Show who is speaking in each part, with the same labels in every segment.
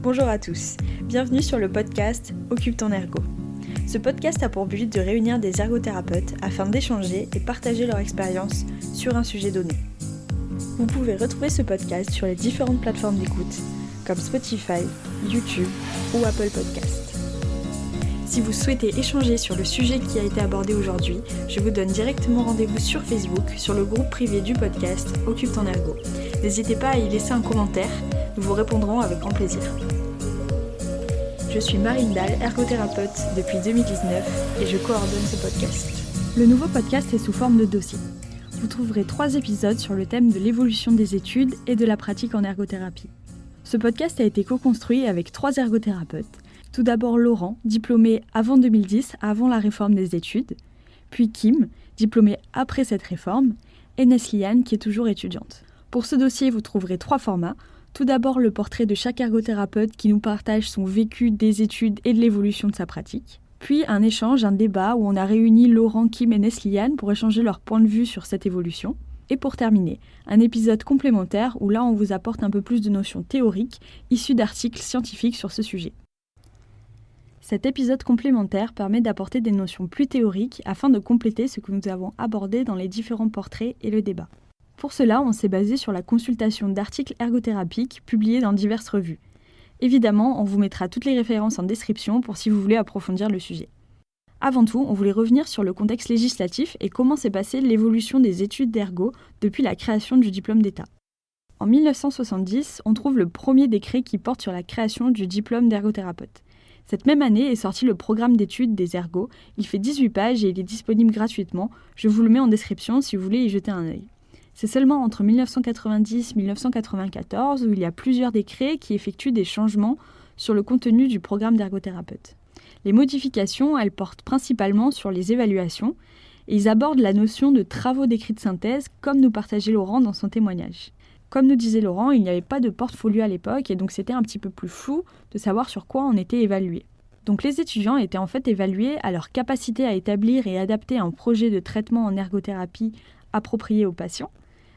Speaker 1: Bonjour à tous, bienvenue sur le podcast Occupe ton ergo. Ce podcast a pour but de réunir des ergothérapeutes afin d'échanger et partager leur expérience sur un sujet donné. Vous pouvez retrouver ce podcast sur les différentes plateformes d'écoute comme Spotify, YouTube ou Apple Podcast. Si vous souhaitez échanger sur le sujet qui a été abordé aujourd'hui, je vous donne directement rendez-vous sur Facebook, sur le groupe privé du podcast Occupe ton ergo. N'hésitez pas à y laisser un commentaire, nous vous répondrons avec grand plaisir. Je suis Marine Dahl, ergothérapeute depuis 2019 et je coordonne ce podcast.
Speaker 2: Le nouveau podcast est sous forme de dossier. Vous trouverez 3 épisodes sur le thème de l'évolution des études et de la pratique en ergothérapie. Ce podcast a été co-construit avec 3 ergothérapeutes. Tout d'abord Laurent, diplômé avant 2010, avant la réforme des études, puis Kim, diplômée après cette réforme, et Nesliane, qui est toujours étudiante. Pour ce dossier, vous trouverez 3 formats. Tout d'abord le portrait de chaque ergothérapeute qui nous partage son vécu des études et de l'évolution de sa pratique. Puis un échange, un débat où on a réuni Laurent, Kim et Nesliane pour échanger leur point de vue sur cette évolution. Et pour terminer, un épisode complémentaire où là on vous apporte un peu plus de notions théoriques issues d'articles scientifiques sur ce sujet. Cet épisode complémentaire permet d'apporter des notions plus théoriques afin de compléter ce que nous avons abordé dans les différents portraits et le débat. Pour cela, on s'est basé sur la consultation d'articles ergothérapiques publiés dans diverses revues. Évidemment, on vous mettra toutes les références en description pour si vous voulez approfondir le sujet. Avant tout, on voulait revenir sur le contexte législatif et comment s'est passée l'évolution des études d'ergo depuis la création du diplôme d'État. En 1970, on trouve le premier décret qui porte sur la création du diplôme d'ergothérapeute. Cette même année est sorti le programme d'études des ergos. Il fait 18 pages et il est disponible gratuitement. Je vous le mets en description si vous voulez y jeter un œil. C'est seulement entre 1990 et 1994 où il y a plusieurs décrets qui effectuent des changements sur le contenu du programme d'ergothérapeute. Les modifications, elles portent principalement sur les évaluations et ils abordent la notion de travaux d'écrit de synthèse comme nous partageait Laurent dans son témoignage. Comme nous disait Laurent, il n'y avait pas de portfolio à l'époque et donc c'était un petit peu plus flou de savoir sur quoi on était évalué. Donc les étudiants étaient en fait évalués à leur capacité à établir et adapter un projet de traitement en ergothérapie approprié aux patients,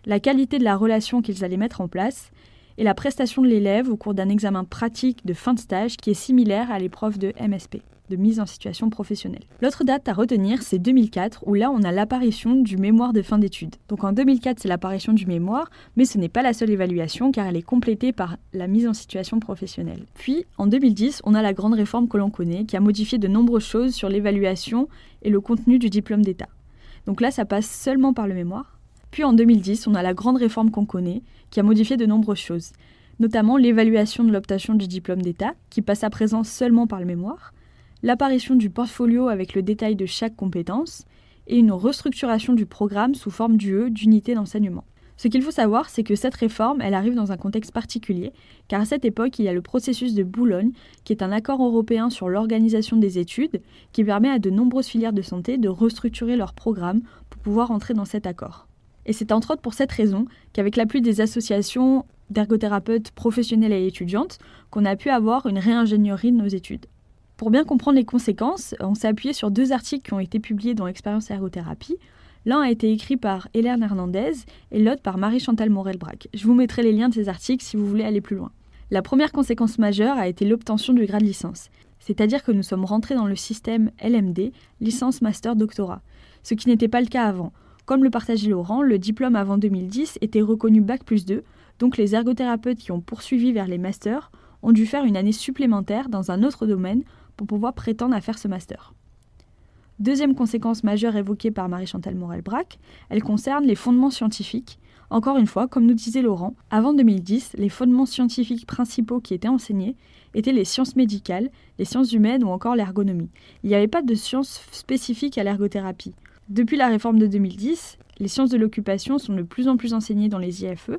Speaker 2: la qualité de la relation qu'ils allaient mettre en place et la prestation de l'élève au cours d'un examen pratique de fin de stage qui est similaire à l'épreuve de MSP, de mise en situation professionnelle. L'autre date à retenir, c'est 2004, où là on a l'apparition du mémoire de fin d'études. Donc en 2004, c'est l'apparition du mémoire, mais ce n'est pas la seule évaluation car elle est complétée par la mise en situation professionnelle. Puis en 2010, on a la grande réforme que l'on connaît, qui a modifié de nombreuses choses sur l'évaluation et le contenu du diplôme d'État. Donc là, ça passe seulement par le mémoire. Puis en 2010, on a la grande réforme qu'on connaît, qui a modifié de nombreuses choses, notamment l'évaluation de l'obtention du diplôme d'État, qui passe à présent seulement par le mémoire, l'apparition du portfolio avec le détail de chaque compétence, et une restructuration du programme sous forme d'unité d'enseignement. Ce qu'il faut savoir, c'est que cette réforme, elle arrive dans un contexte particulier, car à cette époque, il y a le processus de Boulogne, qui est un accord européen sur l'organisation des études, qui permet à de nombreuses filières de santé de restructurer leur programme pour pouvoir entrer dans cet accord. Et c'est entre autres pour cette raison qu'avec l'appui des associations d'ergothérapeutes professionnels et étudiantes, qu'on a pu avoir une réingénierie de nos études. Pour bien comprendre les conséquences, on s'est appuyé sur 2 articles qui ont été publiés dans Expérience Ergothérapie. L'un a été écrit par Hélène Hernandez et l'autre par Marie-Chantal Morel-Brac. Je vous mettrai les liens de ces articles si vous voulez aller plus loin. La première conséquence majeure a été l'obtention du grade licence, c'est-à-dire que nous sommes rentrés dans le système LMD, licence master doctorat, ce qui n'était pas le cas avant. Comme le partageait Laurent, le diplôme avant 2010 était reconnu Bac+2, donc les ergothérapeutes qui ont poursuivi vers les masters ont dû faire une année supplémentaire dans un autre domaine pour pouvoir prétendre à faire ce master. Deuxième conséquence majeure évoquée par Marie-Chantal Morel-Brac, elle concerne les fondements scientifiques. Encore une fois, comme nous disait Laurent, avant 2010, les fondements scientifiques principaux qui étaient enseignés étaient les sciences médicales, les sciences humaines ou encore l'ergonomie. Il n'y avait pas de sciences spécifiques à l'ergothérapie. Depuis la réforme de 2010, les sciences de l'occupation sont de plus en plus enseignées dans les IFE.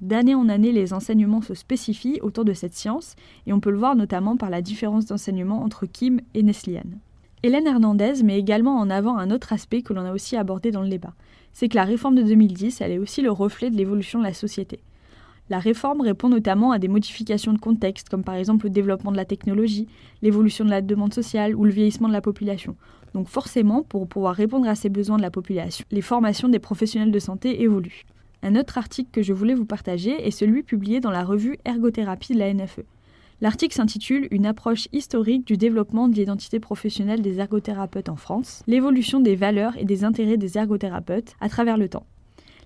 Speaker 2: D'année en année, les enseignements se spécifient autour de cette science et on peut le voir notamment par la différence d'enseignement entre Kim et Nesliane. Hélène Hernandez met également en avant un autre aspect que l'on a aussi abordé dans le débat. C'est que la réforme de 2010, elle est aussi le reflet de l'évolution de la société. La réforme répond notamment à des modifications de contexte, comme par exemple le développement de la technologie, l'évolution de la demande sociale ou le vieillissement de la population. Donc forcément, pour pouvoir répondre à ces besoins de la population, les formations des professionnels de santé évoluent. Un autre article que je voulais vous partager est celui publié dans la revue Ergothérapie de la NFE. L'article s'intitule « Une approche historique du développement de l'identité professionnelle des ergothérapeutes en France, l'évolution des valeurs et des intérêts des ergothérapeutes à travers le temps ».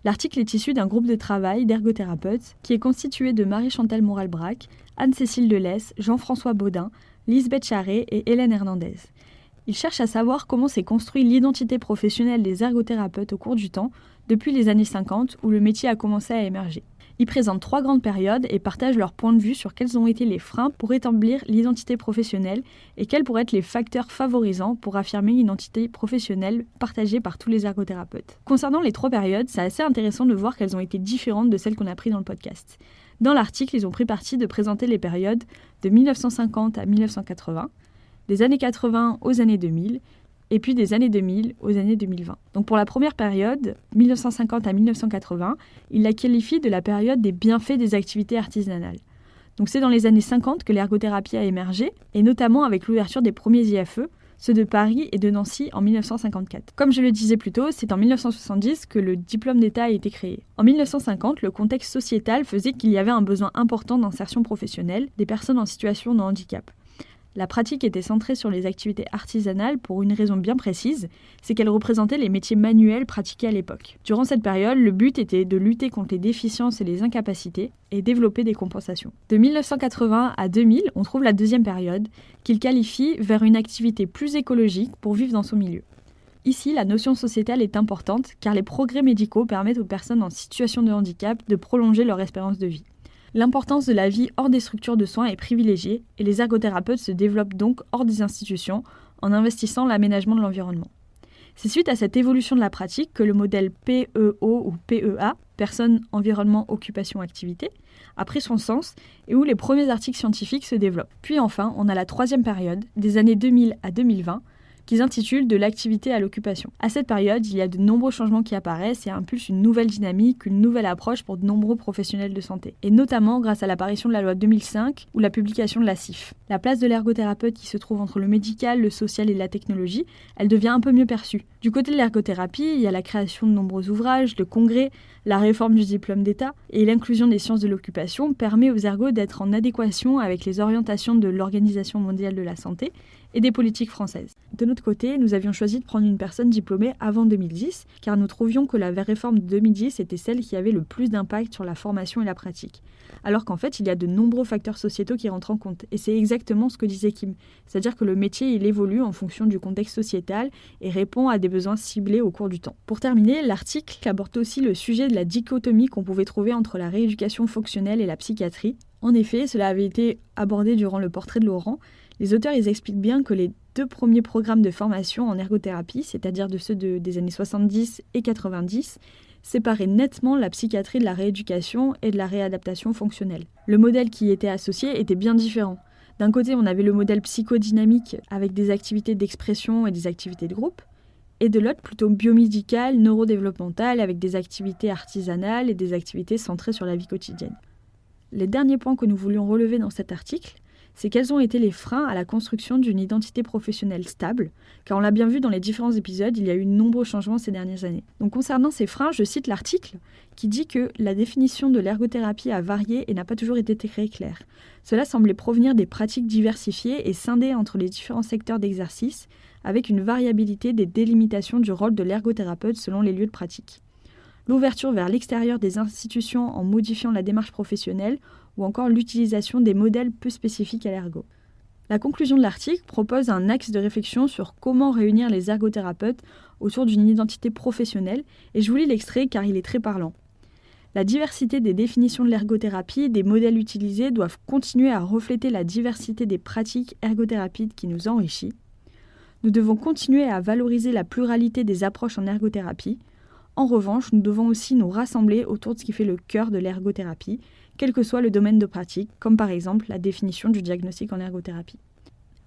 Speaker 2: L'article est issu d'un groupe de travail d'ergothérapeutes qui est constitué de Marie-Chantal Morel-Brac, Anne-Cécile Delesse, Jean-François Baudin, Lisbeth Charret et Hélène Hernandez. Il cherche à savoir comment s'est construite l'identité professionnelle des ergothérapeutes au cours du temps, depuis les années 50 où le métier a commencé à émerger. Ils présentent 3 grandes périodes et partagent leur point de vue sur quels ont été les freins pour établir l'identité professionnelle et quels pourraient être les facteurs favorisants pour affirmer une identité professionnelle partagée par tous les ergothérapeutes. Concernant les 3 périodes, c'est assez intéressant de voir qu'elles ont été différentes de celles qu'on a prises dans le podcast. Dans l'article, ils ont pris parti de présenter les périodes de 1950 à 1980, des années 80 aux années 2000, et puis des années 2000 aux années 2020. Donc pour la première période, 1950 à 1980, il la qualifie de la période des bienfaits des activités artisanales. Donc c'est dans les années 50 que l'ergothérapie a émergé, et notamment avec l'ouverture des premiers IFE, ceux de Paris et de Nancy en 1954. Comme je le disais plus tôt, c'est en 1970 que le diplôme d'État a été créé. En 1950, le contexte sociétal faisait qu'il y avait un besoin important d'insertion professionnelle des personnes en situation de handicap. La pratique était centrée sur les activités artisanales pour une raison bien précise, c'est qu'elles représentaient les métiers manuels pratiqués à l'époque. Durant cette période, le but était de lutter contre les déficiences et les incapacités et développer des compensations. De 1980 à 2000, on trouve la deuxième période, qu'il qualifie vers une activité plus écologique pour vivre dans son milieu. Ici, la notion sociétale est importante car les progrès médicaux permettent aux personnes en situation de handicap de prolonger leur espérance de vie. L'importance de la vie hors des structures de soins est privilégiée et les ergothérapeutes se développent donc hors des institutions en investissant l'aménagement de l'environnement. C'est suite à cette évolution de la pratique que le modèle PEO ou PEA, Personne, Environnement, Occupation, Activité, a pris son sens et où les premiers articles scientifiques se développent. Puis enfin, on a la troisième période, des années 2000 à 2020, qu'ils intitulent « De l'activité à l'occupation ». À cette période, il y a de nombreux changements qui apparaissent et impulsent une nouvelle dynamique, une nouvelle approche pour de nombreux professionnels de santé. Et notamment grâce à l'apparition de la loi 2005 ou la publication de la CIF. La place de l'ergothérapeute qui se trouve entre le médical, le social et la technologie, elle devient un peu mieux perçue. Du côté de l'ergothérapie, il y a la création de nombreux ouvrages, de congrès, la réforme du diplôme d'État et l'inclusion des sciences de l'occupation permet aux ergots d'être en adéquation avec les orientations de l'Organisation mondiale de la santé et des politiques françaises. De notre côté, nous avions choisi de prendre une personne diplômée avant 2010, car nous trouvions que la réforme de 2010 était celle qui avait le plus d'impact sur la formation et la pratique. Alors qu'en fait, il y a de nombreux facteurs sociétaux qui rentrent en compte. Et c'est exactement ce que disait Kim. C'est-à-dire que le métier, il évolue en fonction du contexte sociétal et répond à des besoins ciblés au cours du temps. Pour terminer, l'article aborde aussi le sujet de la dichotomie qu'on pouvait trouver entre la rééducation fonctionnelle et la psychiatrie. En effet, cela avait été abordé durant le portrait de Laurent. Les auteurs ils expliquent bien que les 2 premiers programmes de formation en ergothérapie, c'est-à-dire de ceux des années 70 et 90, séparaient nettement la psychiatrie de la rééducation et de la réadaptation fonctionnelle. Le modèle qui y était associé était bien différent. D'un côté, on avait le modèle psychodynamique avec des activités d'expression et des activités de groupe, et de l'autre plutôt biomédical, neurodéveloppemental avec des activités artisanales et des activités centrées sur la vie quotidienne. Les derniers points que nous voulions relever dans cet article, c'est quels ont été les freins à la construction d'une identité professionnelle stable, car on l'a bien vu dans les différents épisodes, il y a eu de nombreux changements ces dernières années. Donc concernant ces freins, je cite l'article qui dit que la définition de l'ergothérapie a varié et n'a pas toujours été très claire. Cela semblait provenir des pratiques diversifiées et scindées entre les différents secteurs d'exercice, avec une variabilité des délimitations du rôle de l'ergothérapeute selon les lieux de pratique. L'ouverture vers l'extérieur des institutions en modifiant la démarche professionnelle ou encore l'utilisation des modèles peu spécifiques à l'ergo. La conclusion de l'article propose un axe de réflexion sur comment réunir les ergothérapeutes autour d'une identité professionnelle et je vous lis l'extrait car il est très parlant. La diversité des définitions de l'ergothérapie et des modèles utilisés doivent continuer à refléter la diversité des pratiques ergothérapiques qui nous enrichit. Nous devons continuer à valoriser la pluralité des approches en ergothérapie. En revanche, nous devons aussi nous rassembler autour de ce qui fait le cœur de l'ergothérapie, quel que soit le domaine de pratique, comme par exemple la définition du diagnostic en ergothérapie.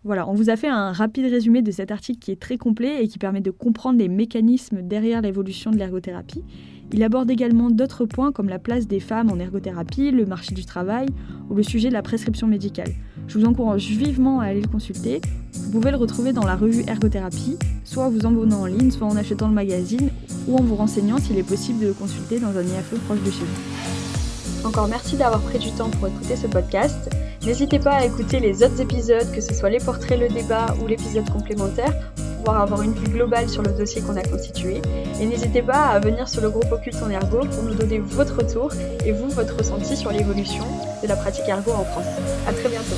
Speaker 2: Voilà, on vous a fait un rapide résumé de cet article qui est très complet et qui permet de comprendre les mécanismes derrière l'évolution de l'ergothérapie. Il aborde également d'autres points comme la place des femmes en ergothérapie, le marché du travail ou le sujet de la prescription médicale. Je vous encourage vivement à aller le consulter. Vous pouvez le retrouver dans la revue Ergothérapie, soit en vous abonnant en ligne, soit en achetant le magazine ou en vous renseignant s'il est possible de le consulter dans un IFE proche de chez vous.
Speaker 1: Encore merci d'avoir pris du temps pour écouter ce podcast. N'hésitez pas à écouter les autres épisodes, que ce soit les portraits, le débat ou l'épisode complémentaire, pour pouvoir avoir une vue globale sur le dossier qu'on a constitué. Et n'hésitez pas à venir sur le groupe Occupe ton Ergo pour nous donner votre retour et vous, votre ressenti sur l'évolution de la pratique ergo en France. À très bientôt.